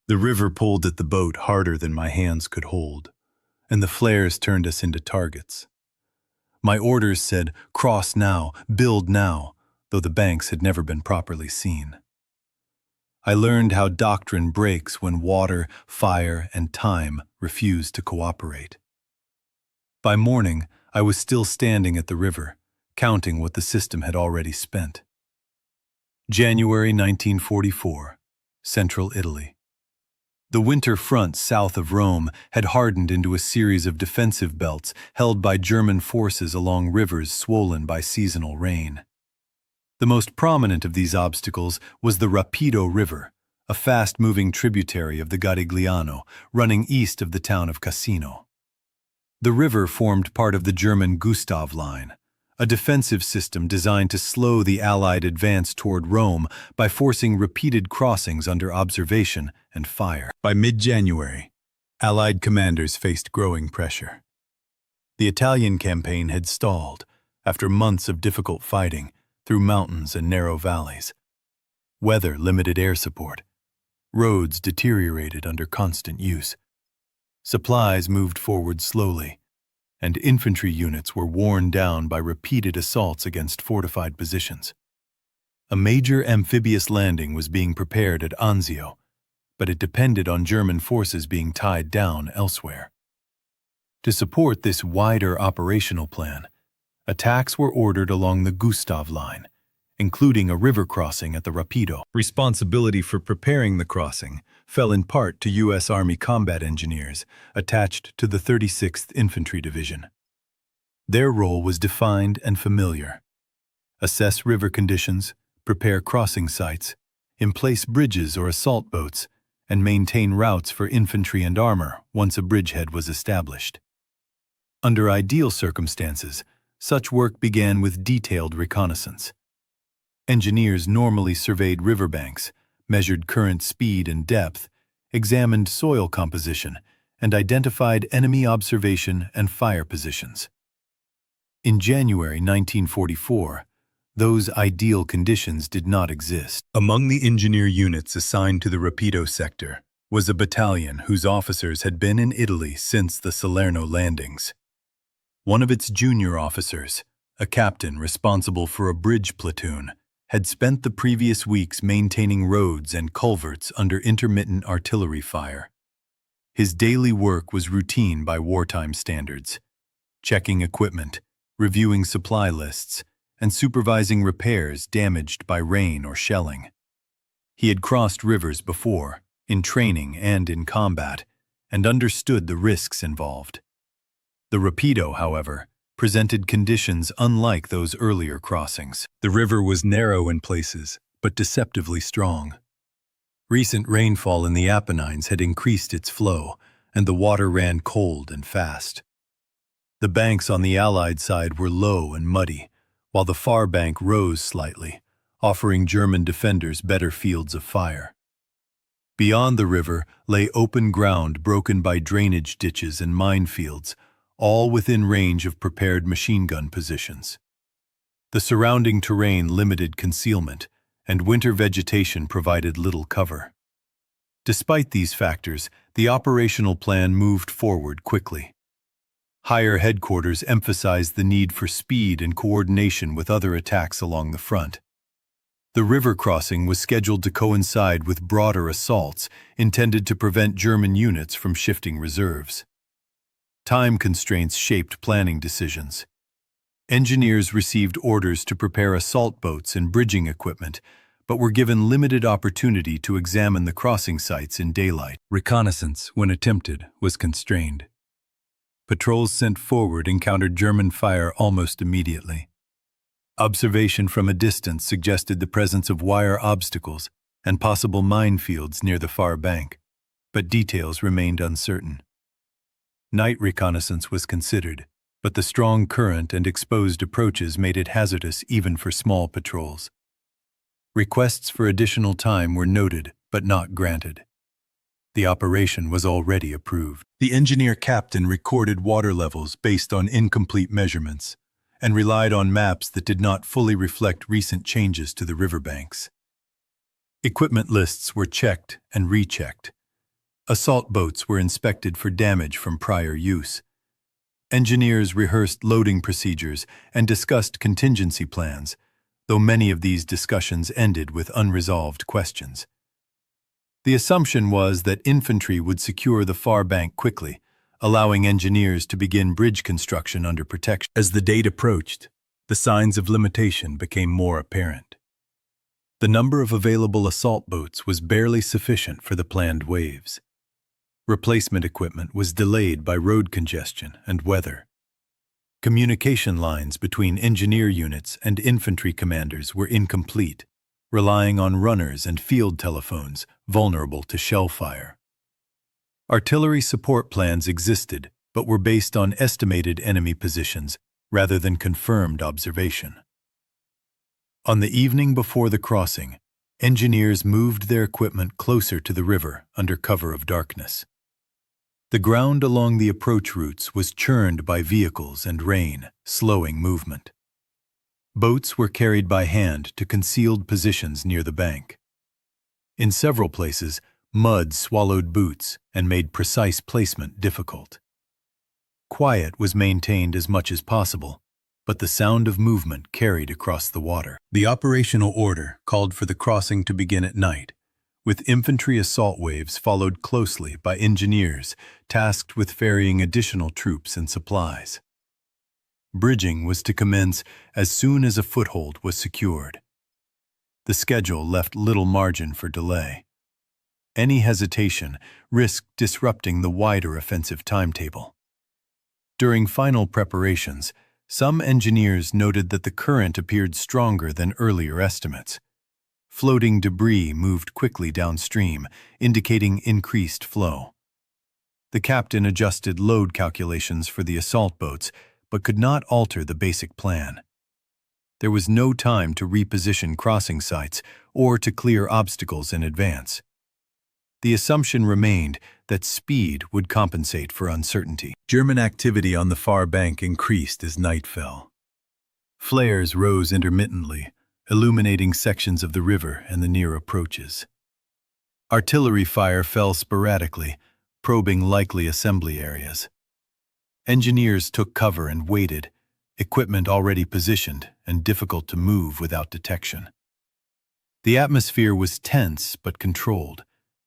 The river pulled at the boat harder than my hands could hold, and the flares turned us into targets. My orders said, "Cross now, build now," though the banks had never been properly seen. I learned how Doctrine breaks when water, fire, and time refuse to cooperate. By morning, I was still standing at the river, counting what the system had already spent. January 1944, Central Italy. The winter front south of Rome had hardened into a series of defensive belts held by German forces along rivers swollen by seasonal rain. The most prominent of these obstacles was the Rapido River, a fast-moving tributary of the Garigliano, running east of the town of Cassino. The river formed part of the German Gustav Line, a defensive system designed to slow the Allied advance toward Rome by forcing repeated crossings under observation and fire. By mid-January, Allied commanders faced growing pressure. The Italian campaign had stalled after months of difficult fighting through mountains and narrow valleys. Weather limited air support. Roads deteriorated under constant use. Supplies moved forward slowly, and infantry units were worn down by repeated assaults against fortified positions. A major amphibious landing was being prepared at Anzio, but it depended on German forces being tied down elsewhere. To support this wider operational plan, attacks were ordered along the Gustav Line, including a river crossing at the Rapido. Responsibility for preparing the crossing fell in part to U.S. Army combat engineers attached to the 36th Infantry Division. Their role was defined and familiar: assess river conditions, prepare crossing sites, emplace bridges or assault boats, and maintain routes for infantry and armor once a bridgehead was established. Under ideal circumstances, such work began with detailed reconnaissance. Engineers normally surveyed riverbanks, measured current speed and depth, examined soil composition, and identified enemy observation and fire positions. In January 1944, those ideal conditions did not exist. Among the engineer units assigned to the Rapido sector was a battalion whose officers had been in Italy since the Salerno landings. One of its junior officers, a captain responsible for a bridge platoon, had spent the previous weeks maintaining roads and culverts under intermittent artillery fire. His daily work was routine by wartime standards: checking equipment, reviewing supply lists, and supervising repairs damaged by rain or shelling. He had crossed rivers before, in training and in combat, and understood the risks involved. The Rapido, however, presented conditions unlike those earlier crossings. The river was narrow in places, but deceptively strong. Recent rainfall in the Apennines had increased its flow, and the water ran cold and fast. The banks on the Allied side were low and muddy, while the far bank rose slightly, offering German defenders better fields of fire. Beyond the river lay open ground broken by drainage ditches and minefields, all within range of prepared machine gun positions. The surrounding terrain limited concealment, and winter vegetation provided little cover. Despite these factors, the operational plan moved forward quickly. Higher headquarters emphasized the need for speed and coordination with other attacks along the front. The river crossing was scheduled to coincide with broader assaults intended to prevent German units from shifting reserves. Time constraints shaped planning decisions. Engineers received orders to prepare assault boats and bridging equipment, but were given limited opportunity to examine the crossing sites in daylight. Reconnaissance, when attempted, was constrained. Patrols sent forward encountered German fire almost immediately. Observation from a distance suggested the presence of wire obstacles and possible minefields near the far bank, but details remained uncertain. Night reconnaissance was considered, but the strong current and exposed approaches made it hazardous even for small patrols. Requests for additional time were noted, but not granted. The operation was already approved. The engineer captain recorded water levels based on incomplete measurements and relied on maps that did not fully reflect recent changes to the riverbanks. Equipment lists were checked and rechecked, Assault boats were inspected for damage from prior use. Engineers rehearsed loading procedures and discussed contingency plans, though many of these discussions ended with unresolved questions. The assumption was that infantry would secure the far bank quickly, allowing engineers to begin bridge construction under protection. As the date approached, the signs of limitation became more apparent. The number of available assault boats was barely sufficient for the planned waves. Replacement equipment was delayed by road congestion and weather. Communication lines between engineer units and infantry commanders were incomplete, relying on runners and field telephones vulnerable to shell fire. Artillery support plans existed, but were based on estimated enemy positions rather than confirmed observation. On the evening before the crossing, engineers moved their equipment closer to the river under cover of darkness. The ground along the approach routes was churned by vehicles and rain, slowing movement. Boats were carried by hand to concealed positions near the bank. In several places, mud swallowed boots and made precise placement difficult. Quiet was maintained as much as possible, but the sound of movement carried across the water. The operational order called for the crossing to begin at night, with infantry assault waves followed closely by engineers tasked with ferrying additional troops and supplies. Bridging was to commence as soon as a foothold was secured. The schedule left little margin for delay. Any hesitation risked disrupting the wider offensive timetable. During final preparations, some engineers noted that the current appeared stronger than earlier estimates. Floating debris moved quickly downstream, indicating increased flow. The captain adjusted load calculations for the assault boats, but could not alter the basic plan. There was no time to reposition crossing sites or to clear obstacles in advance. The assumption remained that speed would compensate for uncertainty. German activity on the far bank increased as night fell. Flares rose intermittently, illuminating sections of the river and the near approaches. Artillery fire fell sporadically, probing likely assembly areas. Engineers took cover and waited, equipment already positioned and difficult to move without detection. The atmosphere was tense but controlled,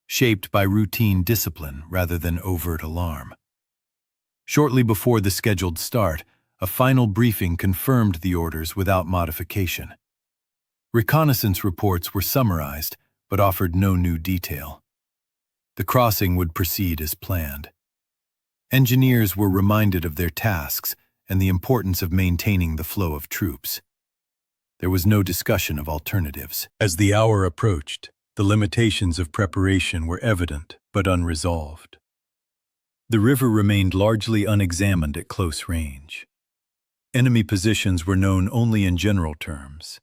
shaped by routine discipline rather than overt alarm. Shortly before the scheduled start, a final briefing confirmed the orders without modification. Reconnaissance reports were summarized, but offered no new detail. The crossing would proceed as planned. Engineers were reminded of their tasks and the importance of maintaining the flow of troops. There was no discussion of alternatives. As the hour approached, the limitations of preparation were evident but unresolved. The river remained largely unexamined at close range. Enemy positions were known only in general terms.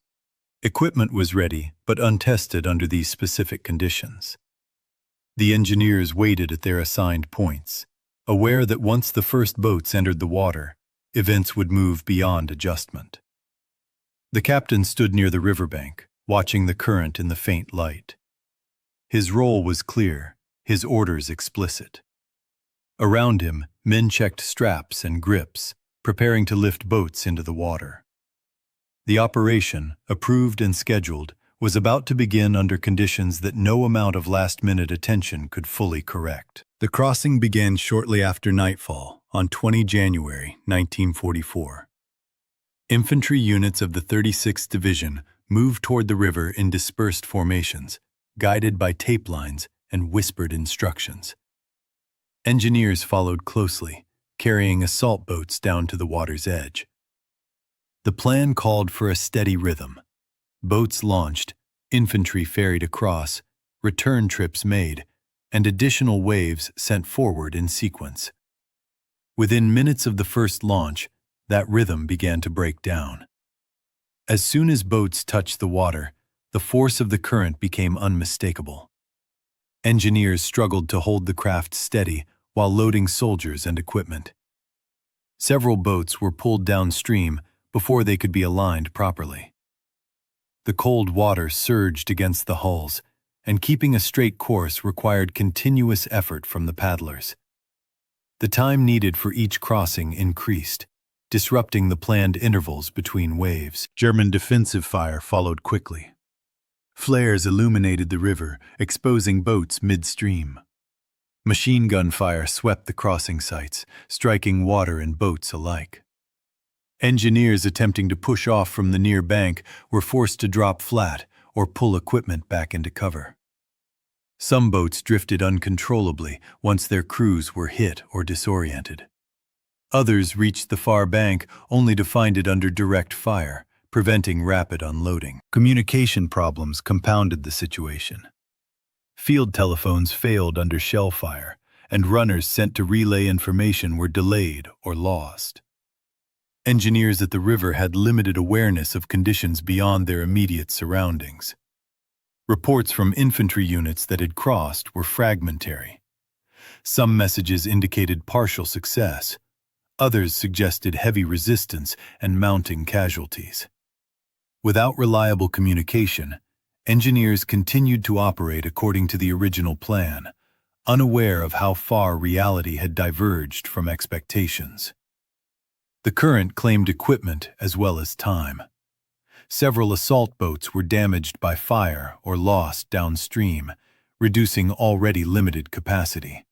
Equipment was ready but untested under these specific conditions. The engineers waited at their assigned points, aware that once the first boats entered the water, events would move beyond adjustment. The captain stood near the riverbank, watching the current in the faint light. His role was clear, his orders explicit. Around him, men checked straps and grips, preparing to lift boats into the water. The operation, approved and scheduled, was about to begin under conditions that no amount of last-minute attention could fully correct. The crossing began shortly after nightfall on 20 January 1944. Infantry units of the 36th Division moved toward the river in dispersed formations, guided by tape lines and whispered instructions. Engineers followed closely, carrying assault boats down to the water's edge. The plan called for a steady rhythm. Boats launched, infantry ferried across, return trips made, and additional waves sent forward in sequence. Within minutes of the first launch, that rhythm began to break down. As soon as boats touched the water, the force of the current became unmistakable. Engineers struggled to hold the craft steady while loading soldiers and equipment. Several boats were pulled downstream before they could be aligned properly. The cold water surged against the hulls, and keeping a straight course required continuous effort from the paddlers. The time needed for each crossing increased, disrupting the planned intervals between waves. German defensive fire followed quickly. Flares illuminated the river, exposing boats midstream. Machine gun fire swept the crossing sites, striking water and boats alike. Engineers attempting to push off from the near bank were forced to drop flat or pull equipment back into cover. Some boats drifted uncontrollably once their crews were hit or disoriented. Others reached the far bank only to find it under direct fire, preventing rapid unloading. Communication problems compounded the situation. Field telephones failed under shell fire, and runners sent to relay information were delayed or lost. Engineers at the river had limited awareness of conditions beyond their immediate surroundings. Reports from infantry units that had crossed were fragmentary. Some messages indicated partial success. Others suggested heavy resistance and mounting casualties. Without reliable communication, engineers continued to operate according to the original plan, unaware of how far reality had diverged from expectations. The current claimed equipment as well as time. Several assault boats were damaged by fire or lost downstream, reducing already limited capacity.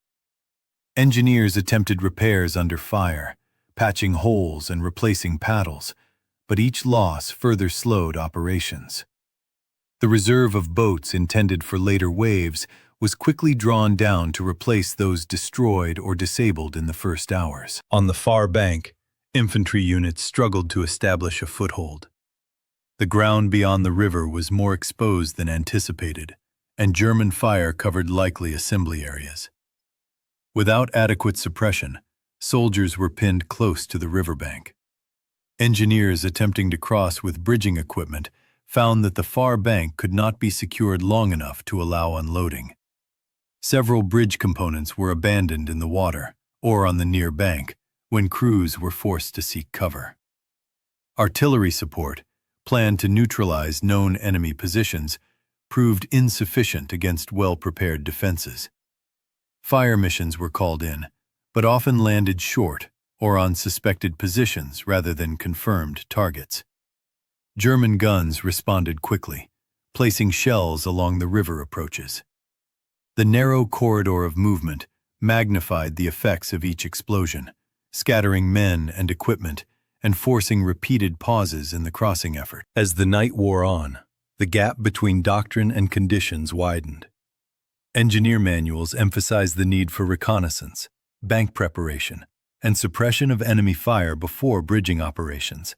Engineers attempted repairs under fire, patching holes and replacing paddles, but each loss further slowed operations. The reserve of boats intended for later waves was quickly drawn down to replace those destroyed or disabled in the first hours. On the far bank, infantry units struggled to establish a foothold. The ground beyond the river was more exposed than anticipated, and German fire covered likely assembly areas. Without adequate suppression, soldiers were pinned close to the riverbank. Engineers attempting to cross with bridging equipment found that the far bank could not be secured long enough to allow unloading. Several bridge components were abandoned in the water or on the near bank when crews were forced to seek cover. Artillery support, planned to neutralize known enemy positions, proved insufficient against well-prepared defenses. Fire missions were called in, but often landed short or on suspected positions rather than confirmed targets. German guns responded quickly, placing shells along the river approaches. The narrow corridor of movement magnified the effects of each explosion, scattering men and equipment and forcing repeated pauses in the crossing effort. As the night wore on, the gap between doctrine and conditions widened. Engineer manuals emphasized the need for reconnaissance, bank preparation, and suppression of enemy fire before bridging operations.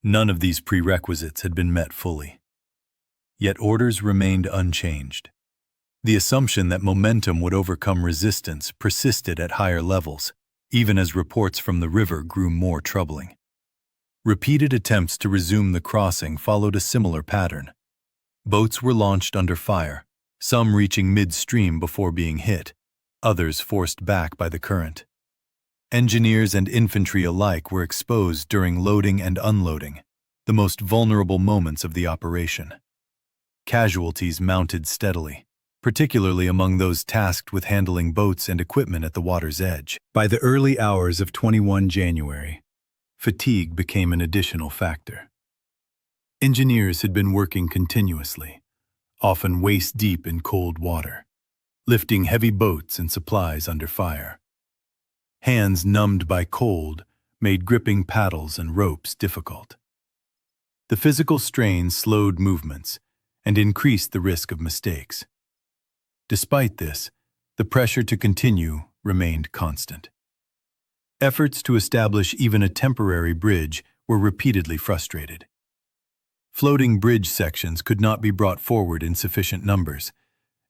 None of these prerequisites had been met fully. Yet orders remained unchanged. The assumption that momentum would overcome resistance persisted at higher levels, even as reports from the river grew more troubling. Repeated attempts to resume the crossing followed a similar pattern. Boats were launched under fire, some reaching midstream before being hit, others forced back by the current. Engineers and infantry alike were exposed during loading and unloading, the most vulnerable moments of the operation. Casualties mounted steadily, particularly among those tasked with handling boats and equipment at the water's edge. By the early hours of 21 January, fatigue became an additional factor. Engineers had been working continuously, often waist-deep in cold water, lifting heavy boats and supplies under fire. Hands numbed by cold made gripping paddles and ropes difficult. The physical strain slowed movements and increased the risk of mistakes. Despite this, the pressure to continue remained constant. Efforts to establish even a temporary bridge were repeatedly frustrated. Floating bridge sections could not be brought forward in sufficient numbers,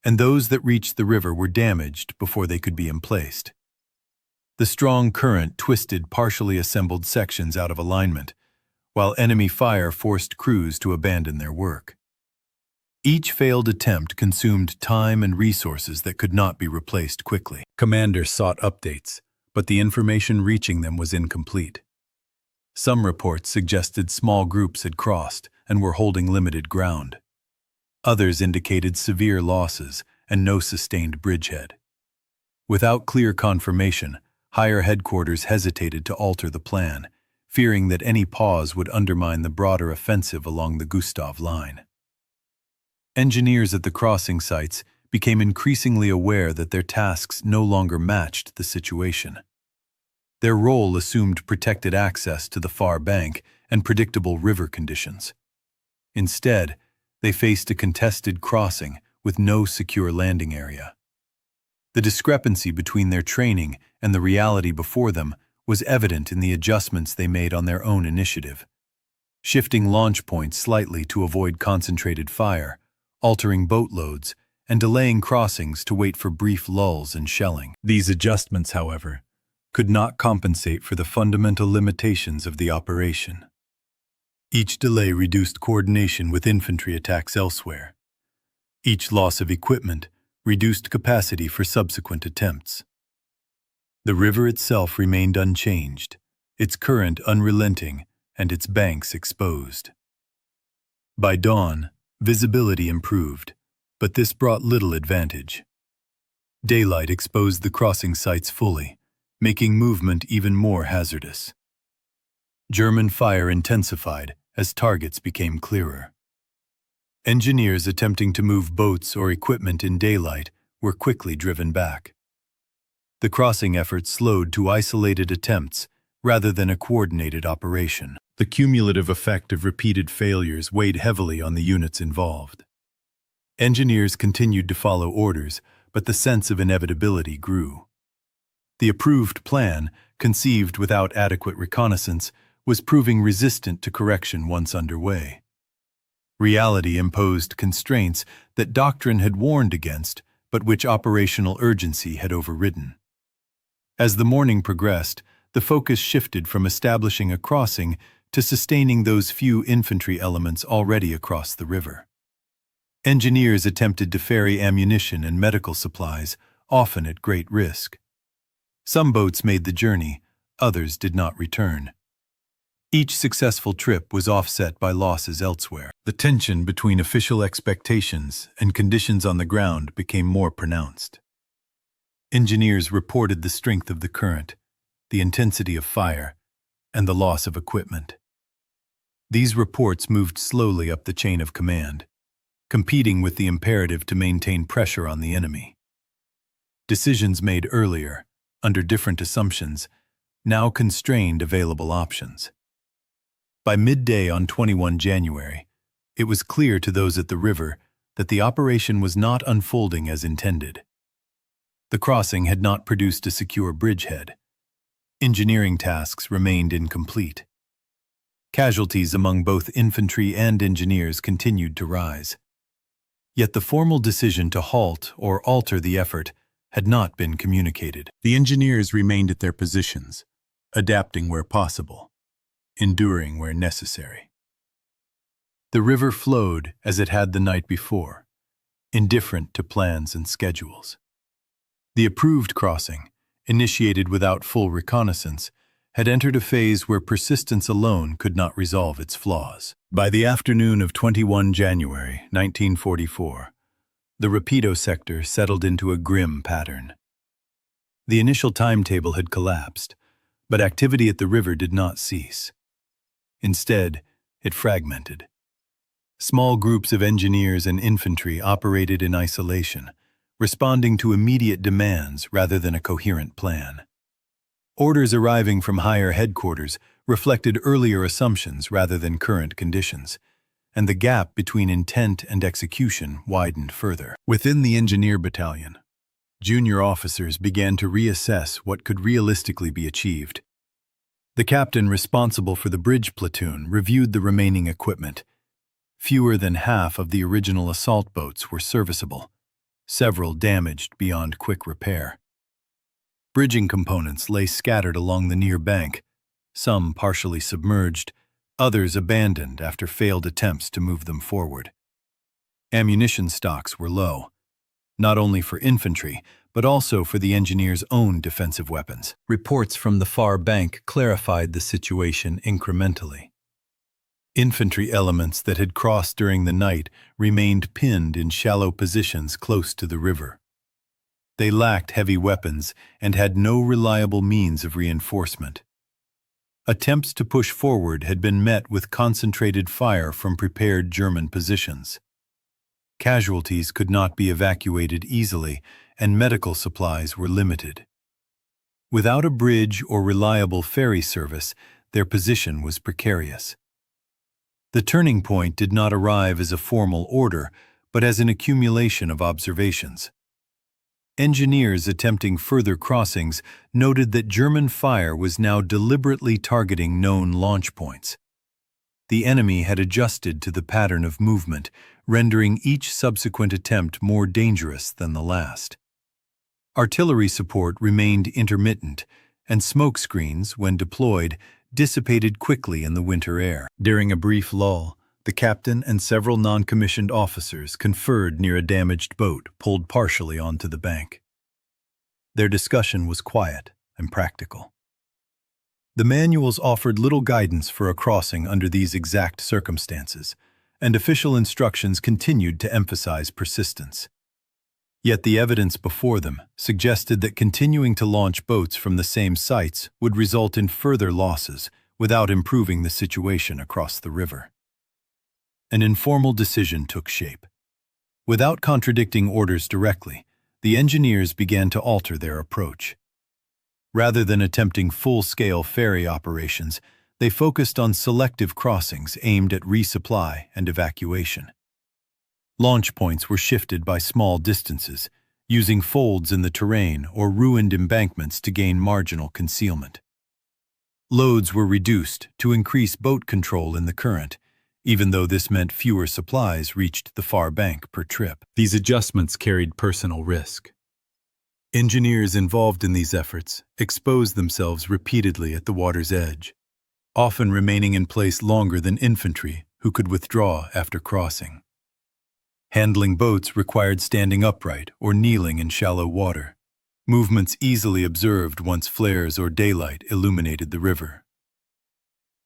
and those that reached the river were damaged before they could be emplaced. The strong current twisted partially assembled sections out of alignment, while enemy fire forced crews to abandon their work. Each failed attempt consumed time and resources that could not be replaced quickly. Commanders sought updates, but the information reaching them was incomplete. Some reports suggested small groups had crossed and were holding limited ground. Others indicated severe losses and no sustained bridgehead. Without clear confirmation, higher headquarters hesitated to alter the plan, fearing that any pause would undermine the broader offensive along the Gustav Line. Engineers at the crossing sites became increasingly aware that their tasks no longer matched the situation. Their role assumed protected access to the far bank and predictable river conditions. Instead, they faced a contested crossing with no secure landing area. The discrepancy between their training and the reality before them was evident in the adjustments they made on their own initiative, shifting launch points slightly to avoid concentrated fire, altering boat loads, and delaying crossings to wait for brief lulls in shelling. These adjustments, however, could not compensate for the fundamental limitations of the operation. Each delay reduced coordination with infantry attacks elsewhere. Each loss of equipment reduced capacity for subsequent attempts. The river itself remained unchanged, its current unrelenting and its banks exposed. By dawn, visibility improved, but this brought little advantage. Daylight exposed the crossing sites fully, making movement even more hazardous. German fire intensified as targets became clearer. Engineers attempting to move boats or equipment in daylight were quickly driven back. The crossing effort slowed to isolated attempts rather than a coordinated operation. The cumulative effect of repeated failures weighed heavily on the units involved. Engineers continued to follow orders, but the sense of inevitability grew. The approved plan, conceived without adequate reconnaissance, was proving resistant to correction once underway. Reality imposed constraints that Doctrine had warned against, but which operational urgency had overridden. As the morning progressed, the focus shifted from establishing a crossing to sustaining those few infantry elements already across the river. Engineers attempted to ferry ammunition and medical supplies, often at great risk. Some boats made the journey, others did not return. Each successful trip was offset by losses elsewhere. The tension between official expectations and conditions on the ground became more pronounced. Engineers reported the strength of the current, the intensity of fire, and the loss of equipment. These reports moved slowly up the chain of command, competing with the imperative to maintain pressure on the enemy. Decisions made earlier, under different assumptions, now constrained available options. By midday on 21 January, it was clear to those at the river that the operation was not unfolding as intended. The crossing had not produced a secure bridgehead. Engineering tasks remained incomplete. Casualties among both infantry and engineers continued to rise. Yet the formal decision to halt or alter the effort had not been communicated. The engineers remained at their positions, adapting where possible, enduring where necessary. The river flowed as it had the night before, indifferent to plans and schedules. The approved crossing, initiated without full reconnaissance, had entered a phase where persistence alone could not resolve its flaws. By the afternoon of 21 January 1944, the Rapido sector settled into a grim pattern. The initial timetable had collapsed, but activity at the river did not cease. Instead, it fragmented. Small groups of engineers and infantry operated in isolation, responding to immediate demands rather than a coherent plan. Orders arriving from higher headquarters reflected earlier assumptions rather than current conditions, and the gap between intent and execution widened further. Within the engineer battalion, junior officers began to reassess what could realistically be achieved. The captain responsible for the bridge platoon reviewed the remaining equipment. Fewer than half of the original assault boats were serviceable, several damaged beyond quick repair. Bridging components lay scattered along the near bank, some partially submerged, others abandoned after failed attempts to move them forward. Ammunition stocks were low, not only for infantry, but also for the engineers' own defensive weapons. Reports from the far bank clarified the situation incrementally. Infantry elements that had crossed during the night remained pinned in shallow positions close to the river. They lacked heavy weapons and had no reliable means of reinforcement. Attempts to push forward had been met with concentrated fire from prepared German positions. Casualties could not be evacuated easily, and medical supplies were limited. Without a bridge or reliable ferry service, their position was precarious. The turning point did not arrive as a formal order, but as an accumulation of observations. Engineers attempting further crossings noted that German fire was now deliberately targeting known launch points. The enemy had adjusted to the pattern of movement, rendering each subsequent attempt more dangerous than the last. Artillery support remained intermittent, and smoke screens, when deployed, dissipated quickly in the winter air. During a brief lull, the captain and several non-commissioned officers conferred near a damaged boat pulled partially onto the bank. Their discussion was quiet and practical. The manuals offered little guidance for a crossing under these exact circumstances, and official instructions continued to emphasize persistence. Yet the evidence before them suggested that continuing to launch boats from the same sites would result in further losses without improving the situation across the river. An informal decision took shape. Without contradicting orders directly, the engineers began to alter their approach. Rather than attempting full-scale ferry operations, they focused on selective crossings aimed at resupply and evacuation. Launch points were shifted by small distances, using folds in the terrain or ruined embankments to gain marginal concealment. Loads were reduced to increase boat control in the current, even though this meant fewer supplies reached the far bank per trip. These adjustments carried personal risk. Engineers involved in these efforts exposed themselves repeatedly at the water's edge, often remaining in place longer than infantry who could withdraw after crossing. Handling boats required standing upright or kneeling in shallow water, movements easily observed once flares or daylight illuminated the river.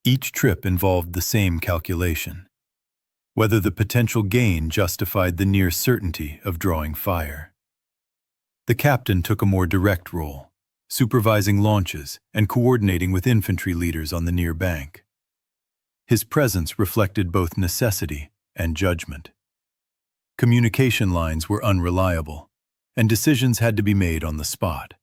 Each trip involved the same calculation: whether the potential gain justified the near certainty of drawing fire. The captain took a more direct role, supervising launches and coordinating with infantry leaders on the near bank. His presence reflected both necessity and judgment. Communication lines were unreliable, and decisions had to be made on the spot.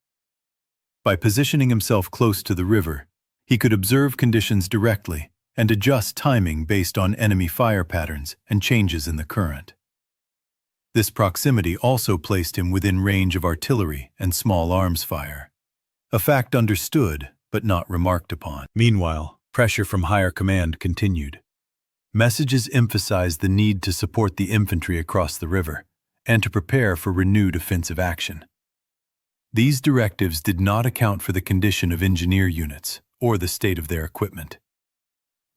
By positioning himself close to the river, he could observe conditions directly and adjust timing based on enemy fire patterns and changes in the current. This proximity also placed him within range of artillery and small arms fire, a fact understood but not remarked upon. Meanwhile, pressure from higher command continued. Messages emphasized the need to support the infantry across the river and to prepare for renewed offensive action. These directives did not account for the condition of engineer units or the state of their equipment.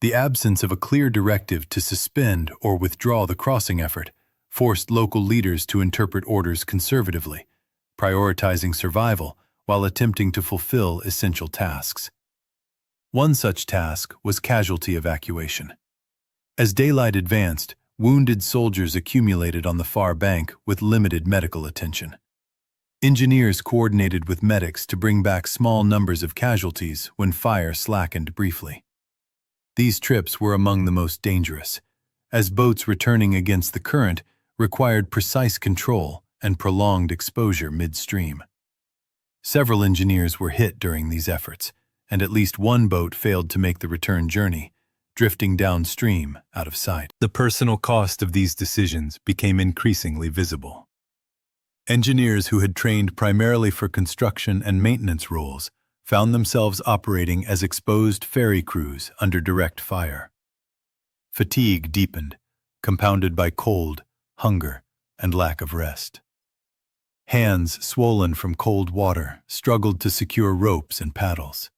The absence of a clear directive to suspend or withdraw the crossing effort forced local leaders to interpret orders conservatively, prioritizing survival while attempting to fulfill essential tasks. One such task was casualty evacuation. As daylight advanced, wounded soldiers accumulated on the far bank with limited medical attention. Engineers coordinated with medics to bring back small numbers of casualties when fire slackened briefly. These trips were among the most dangerous, as boats returning against the current required precise control and prolonged exposure midstream. Several engineers were hit during these efforts, and at least one boat failed to make the return journey, drifting downstream out of sight. The personal cost of these decisions became increasingly visible. Engineers who had trained primarily for construction and maintenance roles found themselves operating as exposed ferry crews under direct fire. Fatigue deepened, compounded by cold, hunger, and lack of rest. Hands swollen from cold water struggled to secure ropes and paddles.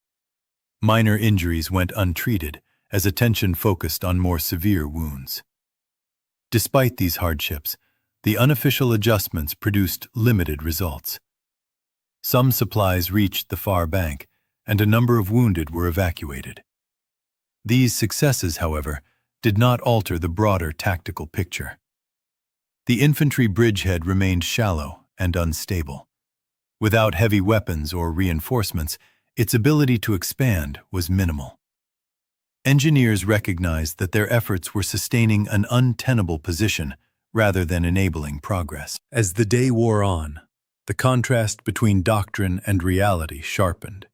Minor injuries went untreated as attention focused on more severe wounds. Despite these hardships, the unofficial adjustments produced limited results. Some supplies reached the far bank, and a number of wounded were evacuated. These successes, however, did not alter the broader tactical picture. The infantry bridgehead remained shallow and unstable. Without heavy weapons or reinforcements, its ability to expand was minimal. Engineers recognized that their efforts were sustaining an untenable position rather than enabling progress. As the day wore on, the contrast between doctrine and reality sharpened.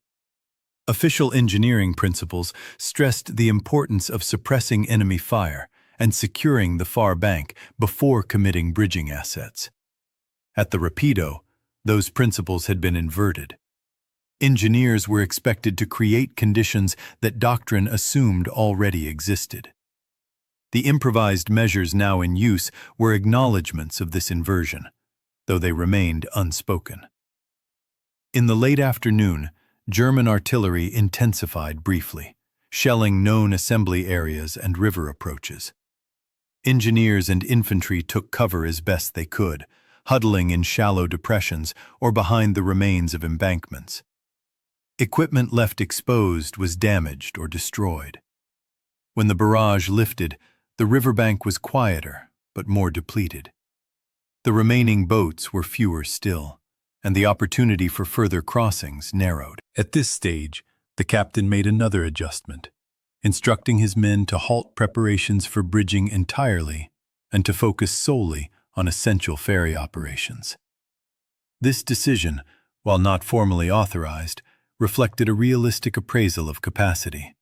Official engineering principles stressed the importance of suppressing enemy fire and securing the far bank before committing bridging assets. At the Rapido, those principles had been inverted. Engineers were expected to create conditions that doctrine assumed already existed. The improvised measures now in use were acknowledgments of this inversion, though they remained unspoken. In the late afternoon, German artillery intensified briefly, shelling known assembly areas and river approaches. Engineers and infantry took cover as best they could, huddling in shallow depressions or behind the remains of embankments. Equipment left exposed was damaged or destroyed. When the barrage lifted, the riverbank was quieter but more depleted. The remaining boats were fewer still, and the opportunity for further crossings narrowed. At this stage, the captain made another adjustment, instructing his men to halt preparations for bridging entirely and to focus solely on essential ferry operations. This decision, while not formally authorized, reflected a realistic appraisal of capacity.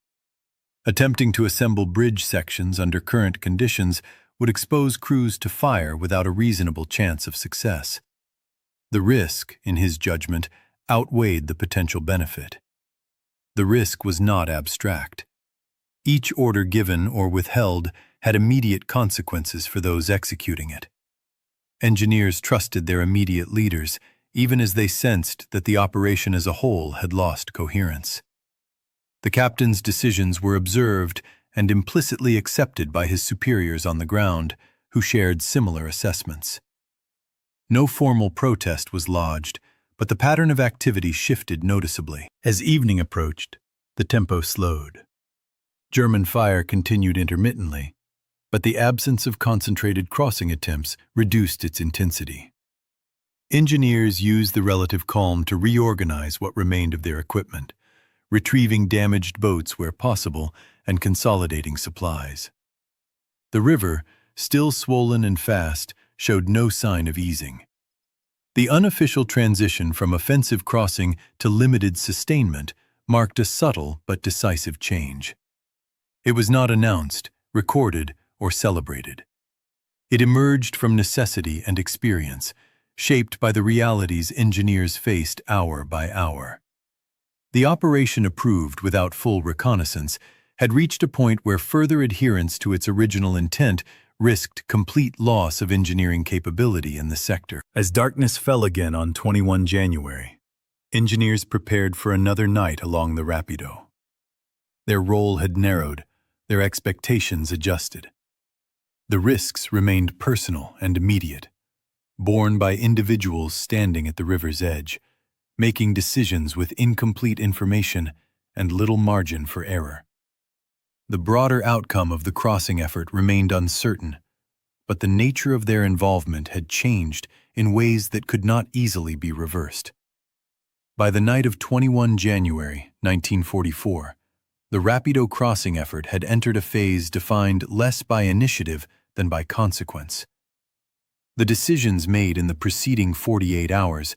Attempting to assemble bridge sections under current conditions would expose crews to fire without a reasonable chance of success. The risk, in his judgment, outweighed the potential benefit. The risk was not abstract. Each order given or withheld had immediate consequences for those executing it. Engineers trusted their immediate leaders, even as they sensed that the operation as a whole had lost coherence. The captain's decisions were observed and implicitly accepted by his superiors on the ground, who shared similar assessments. No formal protest was lodged, but the pattern of activity shifted noticeably. As evening approached, the tempo slowed. German fire continued intermittently, but the absence of concentrated crossing attempts reduced its intensity. Engineers used the relative calm to reorganize what remained of their equipment, retrieving damaged boats where possible and consolidating supplies. The river, still swollen and fast, showed no sign of easing. The unofficial transition from offensive crossing to limited sustainment marked a subtle but decisive change. It was not announced, recorded, or celebrated. It emerged from necessity and experience, shaped by the realities engineers faced hour by hour. The operation approved without full reconnaissance had reached a point where further adherence to its original intent risked complete loss of engineering capability in the sector. As darkness fell again on 21 January, engineers prepared for another night along the Rapido. Their role had narrowed, their expectations adjusted. The risks remained personal and immediate, borne by individuals standing at the river's edge, making decisions with incomplete information and little margin for error. The broader outcome of the crossing effort remained uncertain, but the nature of their involvement had changed in ways that could not easily be reversed. By the night of 21 January 1944, the Rapido crossing effort had entered a phase defined less by initiative than by consequence. The decisions made in the preceding 48 hours,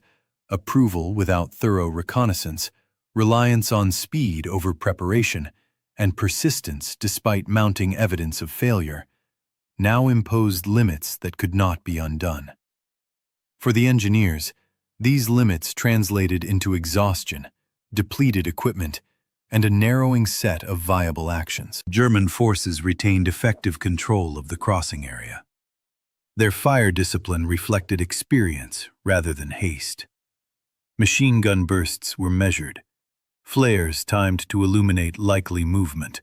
approval without thorough reconnaissance, reliance on speed over preparation, and persistence despite mounting evidence of failure, now imposed limits that could not be undone. For the engineers, these limits translated into exhaustion, depleted equipment, and a narrowing set of viable actions. German forces retained effective control of the crossing area. Their fire discipline reflected experience rather than haste. Machine gun bursts were measured, flares timed to illuminate likely movement,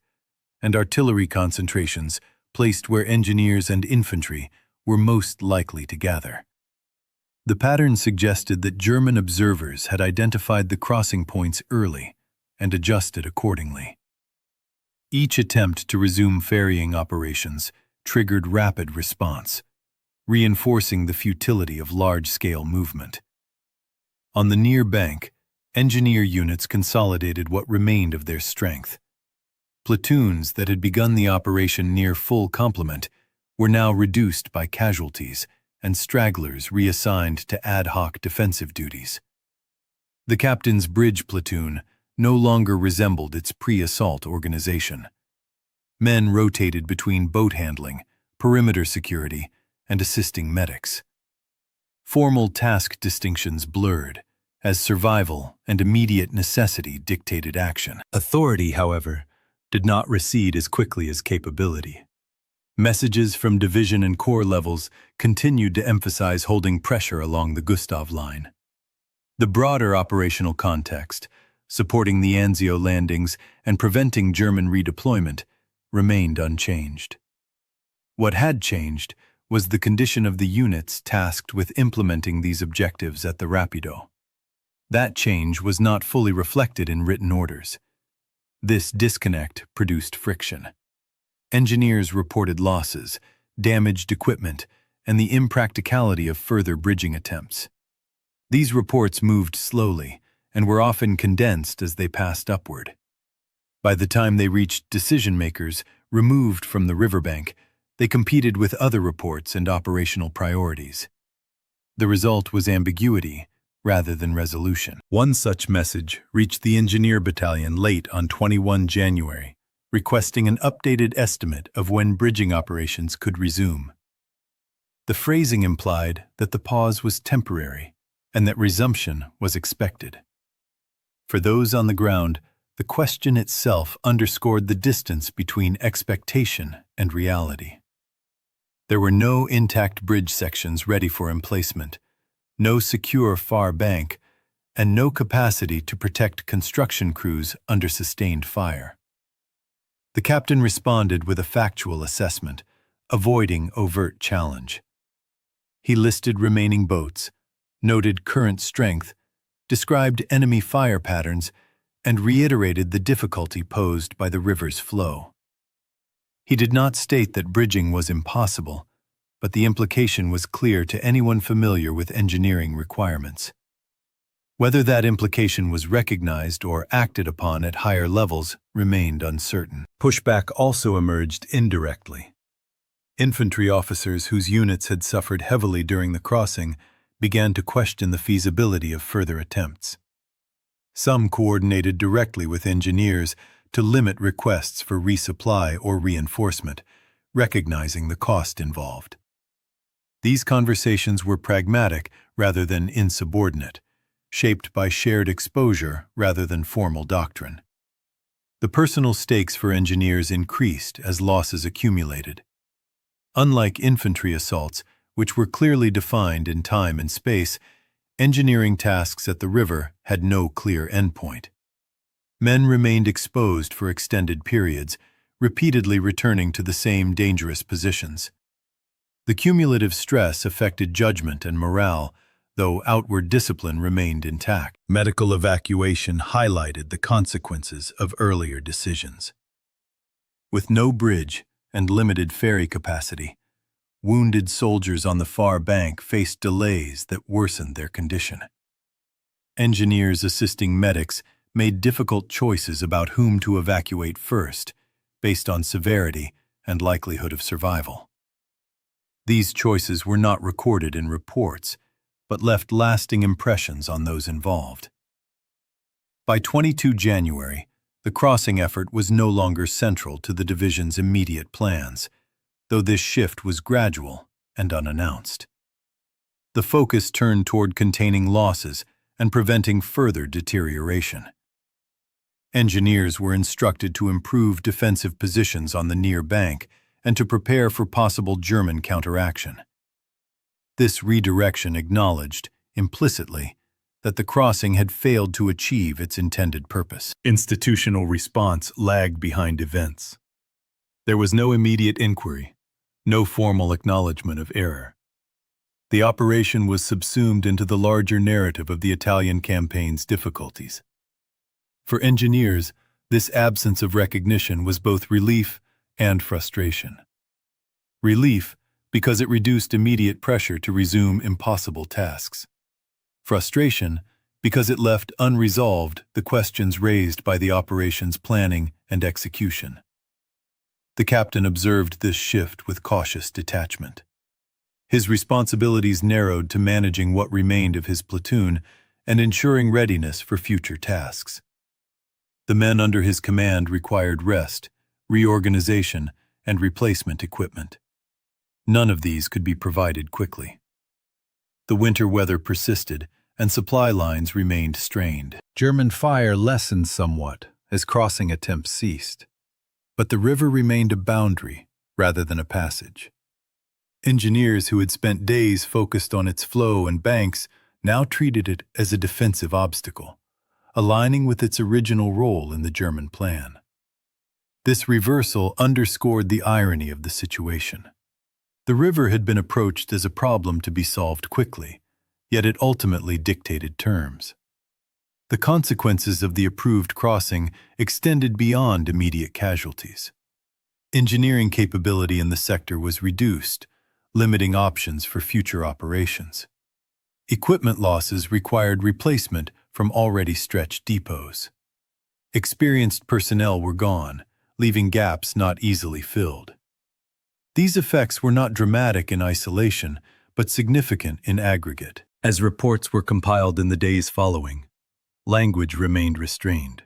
and artillery concentrations placed where engineers and infantry were most likely to gather. The pattern suggested that German observers had identified the crossing points early and adjusted accordingly. Each attempt to resume ferrying operations triggered rapid response, reinforcing the futility of large-scale movement. On the near bank, engineer units consolidated what remained of their strength. Platoons that had begun the operation near full complement were now reduced by casualties and stragglers reassigned to ad hoc defensive duties. The captain's bridge platoon no longer resembled its pre-assault organization. Men rotated between boat handling, perimeter security, and assisting medics. Formal task distinctions blurred, as survival and immediate necessity dictated action. Authority, however, did not recede as quickly as capability. Messages from division and corps levels continued to emphasize holding pressure along the Gustav Line. The broader operational context, supporting the Anzio landings and preventing German redeployment, remained unchanged. What had changed was the condition of the units tasked with implementing these objectives at the Rapido. That change was not fully reflected in written orders. This disconnect produced friction. Engineers reported losses, damaged equipment, and the impracticality of further bridging attempts. These reports moved slowly and were often condensed as they passed upward. By the time they reached decision-makers removed from the riverbank, they competed with other reports and operational priorities. The result was ambiguity rather than resolution. One such message reached the Engineer Battalion late on 21 January, requesting an updated estimate of when bridging operations could resume. The phrasing implied that the pause was temporary and that resumption was expected. For those on the ground, the question itself underscored the distance between expectation and reality. There were no intact bridge sections ready for emplacement, no secure far bank, and no capacity to protect construction crews under sustained fire. The captain responded with a factual assessment, avoiding overt challenge. He listed remaining boats, noted current strength, described enemy fire patterns, and reiterated the difficulty posed by the river's flow. He did not state that bridging was impossible, but the implication was clear to anyone familiar with engineering requirements. Whether that implication was recognized or acted upon at higher levels remained uncertain. Pushback also emerged indirectly. Infantry officers whose units had suffered heavily during the crossing began to question the feasibility of further attempts. Some coordinated directly with engineers to limit requests for resupply or reinforcement, recognizing the cost involved. These conversations were pragmatic rather than insubordinate, shaped by shared exposure rather than formal doctrine. The personal stakes for engineers increased as losses accumulated. Unlike infantry assaults, which were clearly defined in time and space, engineering tasks at the river had no clear endpoint. Men remained exposed for extended periods, repeatedly returning to the same dangerous positions. The cumulative stress affected judgment and morale, though outward discipline remained intact. Medical evacuation highlighted the consequences of earlier decisions. With no bridge and limited ferry capacity, wounded soldiers on the far bank faced delays that worsened their condition. Engineers assisting medics made difficult choices about whom to evacuate first, based on severity and likelihood of survival. These choices were not recorded in reports, but left lasting impressions on those involved. By 22 January, the crossing effort was no longer central to the division's immediate plans, though this shift was gradual and unannounced. The focus turned toward containing losses and preventing further deterioration. Engineers were instructed to improve defensive positions on the near bank and to prepare for possible German counteraction. This redirection acknowledged, implicitly, that the crossing had failed to achieve its intended purpose. Institutional response lagged behind events. There was no immediate inquiry, no formal acknowledgement of error. The operation was subsumed into the larger narrative of the Italian campaign's difficulties. For engineers, This absence of recognition was both relief and frustration. Relief because it reduced immediate pressure to resume impossible tasks. Frustration because it left unresolved the questions raised by the operation's planning and execution. The captain observed this shift with cautious detachment. His responsibilities narrowed to managing what remained of his platoon and ensuring readiness for future tasks. The men under his command required rest, reorganization, and replacement equipment. None of these could be provided quickly. The winter weather persisted, and supply lines remained strained. German fire lessened somewhat as crossing attempts ceased, but the river remained a boundary rather than a passage. Engineers who had spent days focused on its flow and banks now treated it as a defensive obstacle, aligning with its original role in the German plan. This reversal underscored the irony of the situation. The river had been approached as a problem to be solved quickly, yet it ultimately dictated terms. The consequences of the approved crossing extended beyond immediate casualties. Engineering capability in the sector was reduced, limiting options for future operations. Equipment losses required replacement from already stretched depots. Experienced personnel were gone, leaving gaps not easily filled. These effects were not dramatic in isolation, but significant in aggregate. As reports were compiled in the days following, language remained restrained.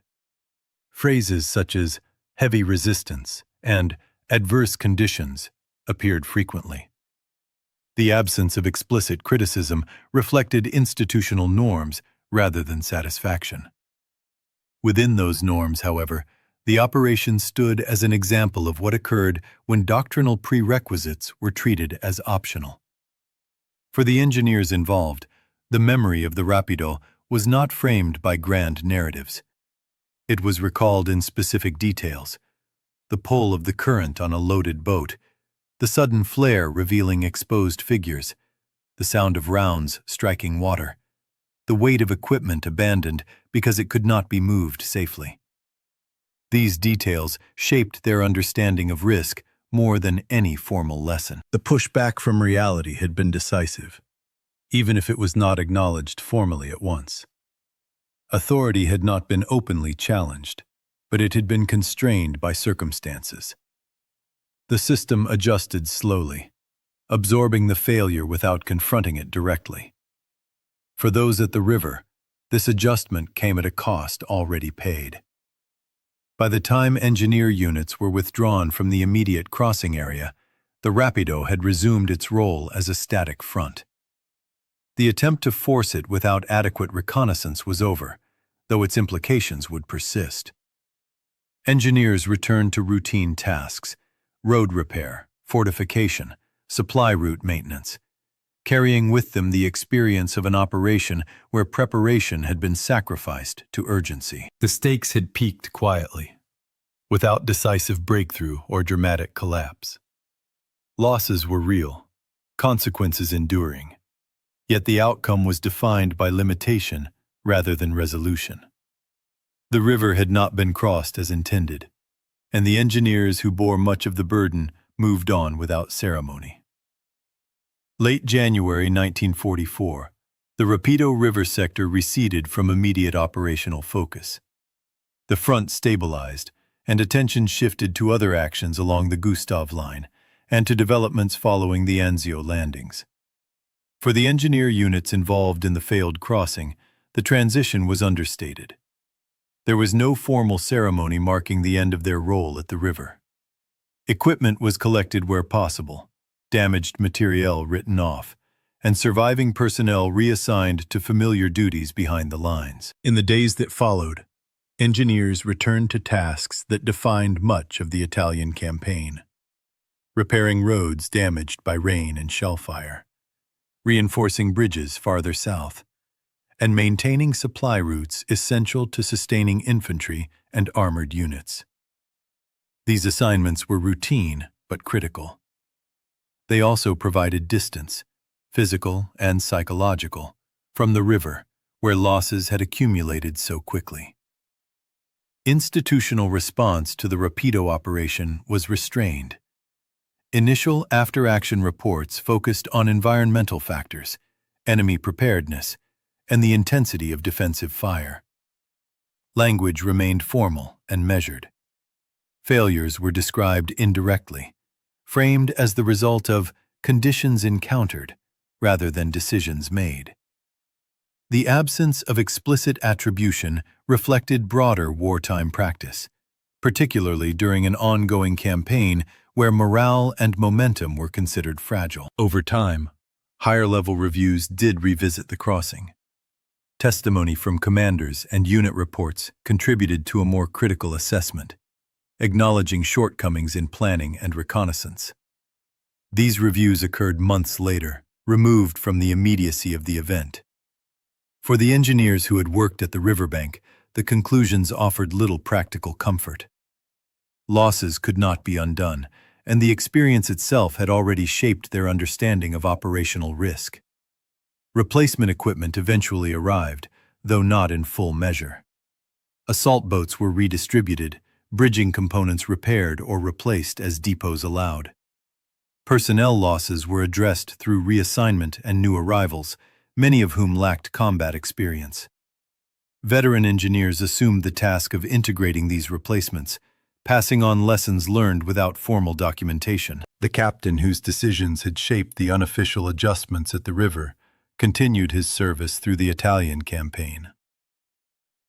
Phrases such as heavy resistance and adverse conditions appeared frequently. The absence of explicit criticism reflected institutional norms rather than satisfaction. Within those norms, however, the operation stood as an example of what occurred when doctrinal prerequisites were treated as optional. For the engineers involved, the memory of the Rapido was not framed by grand narratives. It was recalled in specific details: the pull of the current on a loaded boat, the sudden flare revealing exposed figures, the sound of rounds striking water, the weight of equipment abandoned because it could not be moved safely. These details shaped their understanding of risk more than any formal lesson. The pushback from reality had been decisive, even if it was not acknowledged formally at once. Authority had not been openly challenged, but it had been constrained by circumstances. The system adjusted slowly, absorbing the failure without confronting it directly. For those at the river, this adjustment came at a cost already paid. By the time engineer units were withdrawn from the immediate crossing area, the Rapido had resumed its role as a static front. The attempt to force it without adequate reconnaissance was over, though its implications would persist. Engineers returned to routine tasks: road repair, fortification, supply route maintenance, carrying with them the experience of an operation where preparation had been sacrificed to urgency. The stakes had peaked quietly, without decisive breakthrough or dramatic collapse. Losses were real, consequences enduring, yet the outcome was defined by limitation rather than resolution. The river had not been crossed as intended, and the engineers who bore much of the burden moved on without ceremony. Late January 1944, the Rapido River sector receded from immediate operational focus. The front stabilized, and attention shifted to other actions along the Gustav Line and to developments following the Anzio landings. For the engineer units involved in the failed crossing, the transition was understated. There was no formal ceremony marking the end of their role at the river. Equipment was collected where possible, damaged materiel written off, and surviving personnel reassigned to familiar duties behind the lines. In the days that followed, engineers returned to tasks that defined much of the Italian campaign: repairing roads damaged by rain and shellfire, reinforcing bridges farther south, and maintaining supply routes essential to sustaining infantry and armored units. These assignments were routine but critical. They also provided distance, physical and psychological, from the river, where losses had accumulated so quickly. Institutional response to the Rapido operation was restrained. Initial after-action reports focused on environmental factors, enemy preparedness, and the intensity of defensive fire. Language remained formal and measured. Failures were described indirectly, framed as the result of conditions encountered rather than decisions made. The absence of explicit attribution reflected broader wartime practice, particularly during an ongoing campaign where morale and momentum were considered fragile. Over time, higher-level reviews did revisit the crossing. Testimony from commanders and unit reports contributed to a more critical assessment, acknowledging shortcomings in planning and reconnaissance. These reviews occurred months later, removed from the immediacy of the event. For the engineers who had worked at the riverbank, the conclusions offered little practical comfort. Losses could not be undone, and the experience itself had already shaped their understanding of operational risk. Replacement equipment eventually arrived, though not in full measure. Assault boats were redistributed, bridging components repaired or replaced as depots allowed. Personnel losses were addressed through reassignment and new arrivals, many of whom lacked combat experience. Veteran engineers assumed the task of integrating these replacements, passing on lessons learned without formal documentation. The captain, whose decisions had shaped the unofficial adjustments at the river, continued his service through the Italian campaign.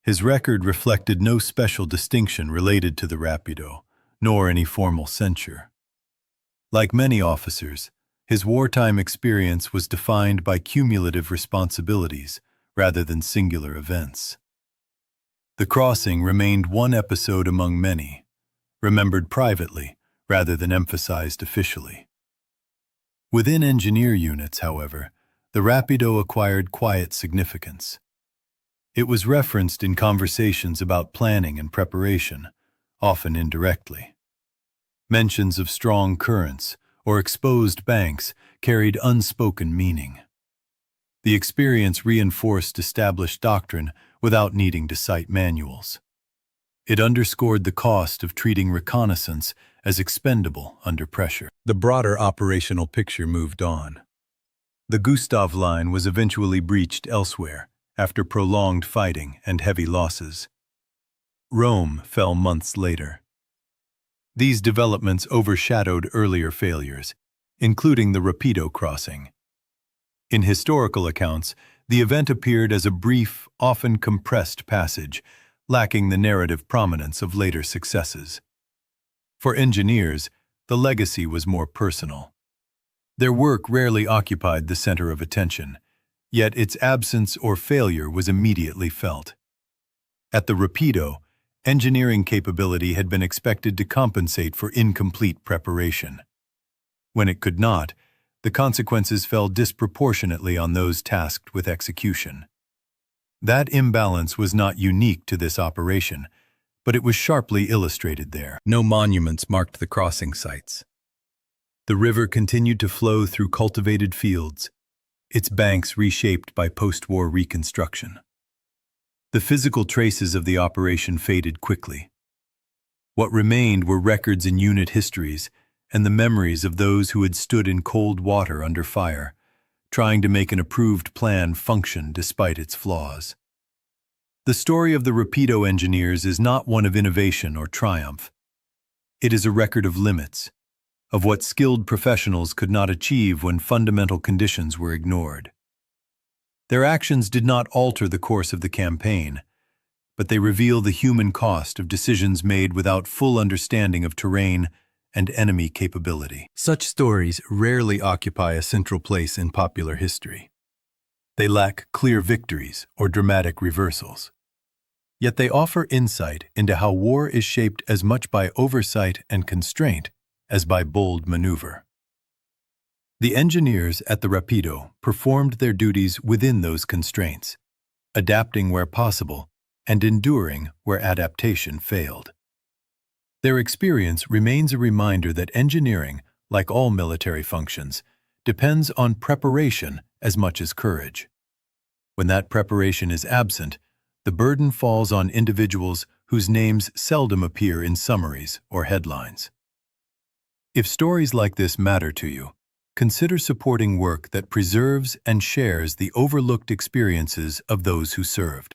His record reflected no special distinction related to the Rapido, nor any formal censure. Like many officers, his wartime experience was defined by cumulative responsibilities rather than singular events. The crossing remained one episode among many, remembered privately rather than emphasized officially. Within engineer units, however, the Rapido acquired quiet significance. It was referenced in conversations about planning and preparation, often indirectly. Mentions of strong currents or exposed banks carried unspoken meaning. The experience reinforced established doctrine without needing to cite manuals. It underscored the cost of treating reconnaissance as expendable under pressure. The broader operational picture moved on. The Gustav Line was eventually breached elsewhere after prolonged fighting and heavy losses. Rome fell months later. These developments overshadowed earlier failures, including the Rapido crossing. In historical accounts, the event appeared as a brief, often compressed passage, lacking the narrative prominence of later successes. For engineers, the legacy was more personal. Their work rarely occupied the center of attention, yet its absence or failure was immediately felt. At the Rapido, engineering capability had been expected to compensate for incomplete preparation. When it could not, the consequences fell disproportionately on those tasked with execution. That imbalance was not unique to this operation, but it was sharply illustrated there. No monuments marked the crossing sites. The river continued to flow through cultivated fields, its banks reshaped by post-war reconstruction. The physical traces of the operation faded quickly. What remained were records in unit histories and the memories of those who had stood in cold water under fire, trying to make an approved plan function despite its flaws. The story of the Rapido engineers is not one of innovation or triumph. It is a record of limits, of what skilled professionals could not achieve when fundamental conditions were ignored. Their actions did not alter the course of the campaign, but they reveal the human cost of decisions made without full understanding of terrain and enemy capability. Such stories rarely occupy a central place in popular history. They lack clear victories or dramatic reversals. Yet they offer insight into how war is shaped as much by oversight and constraint as by bold maneuver. The engineers at the Rapido performed their duties within those constraints, adapting where possible and enduring where adaptation failed. Their experience remains a reminder that engineering, like all military functions, depends on preparation as much as courage. When that preparation is absent, the burden falls on individuals whose names seldom appear in summaries or headlines. If stories like this matter to you, consider supporting work that preserves and shares the overlooked experiences of those who served.